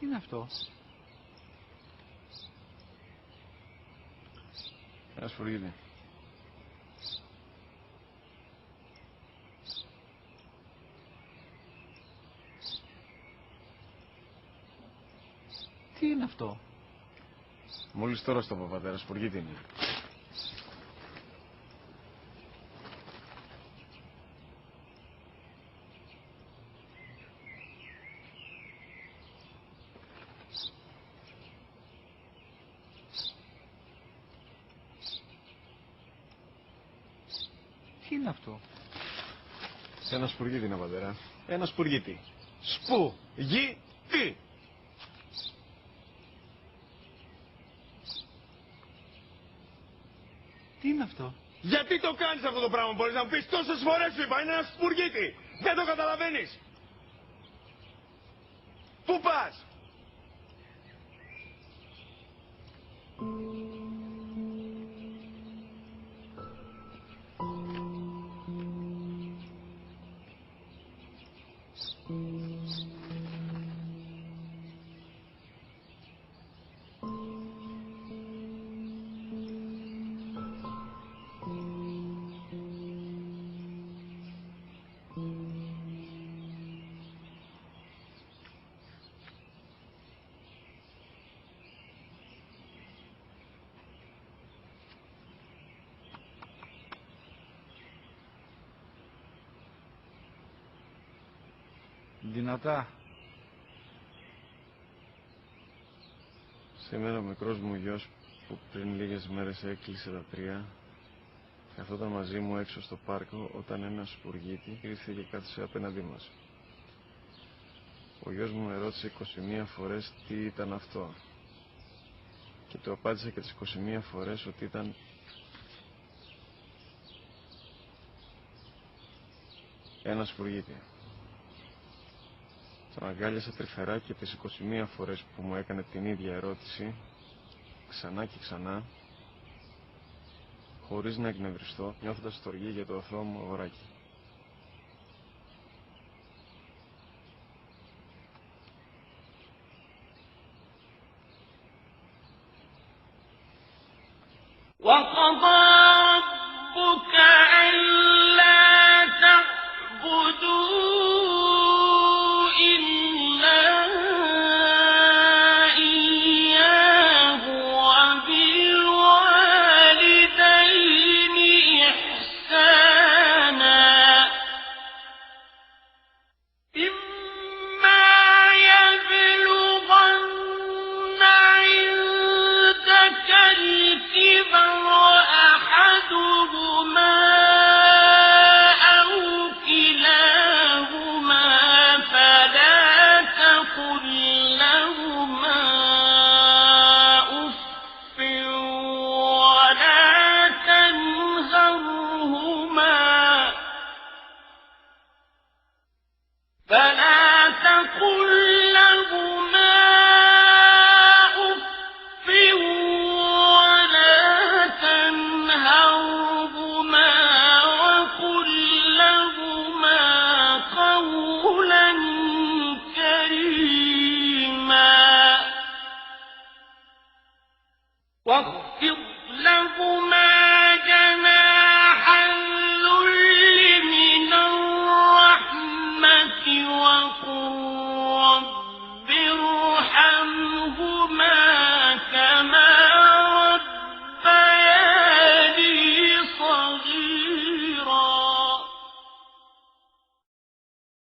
Τι είναι αυτό? Ένα σφουργίτη. Τι είναι αυτό? Μόλις τώρα στο πατέρα, σφουργίτη είναι. Τι είναι αυτό? Ένα σπουργίτη είναι, πατέρα. Ένα σπουργίτη. Σπου-γη-τι. Τι είναι αυτό? Γιατί το κάνεις αυτό το πράγμα, μπορείς να μου πεις? Τόσες φορές σου είπα, είναι ένα σπουργίτη. Δεν το καταλαβαίνεις. Πού πας? Δυνατά. Σήμερα ο μικρός μου γιος που πριν λίγες μέρες έκλεισε τα 3 καθόταν μαζί μου έξω στο πάρκο όταν ένα σπουργίτη ήρθε και κάθισε απέναντί μας. Ο γιος μου με ρώτησε 21 φορές τι ήταν αυτό και του απάντησα και τις 21 φορές ότι ήταν ένα σπουργίτη. Τον αγκάλιασα τρυφερά και τις 21 φορές που μου έκανε την ίδια ερώτηση, ξανά και ξανά, χωρίς να εκνευριστώ, νιώθοντας στοργή για το αθώο μου αγοράκι. وَقَضَىٰ رَبُّكَ أَلَّا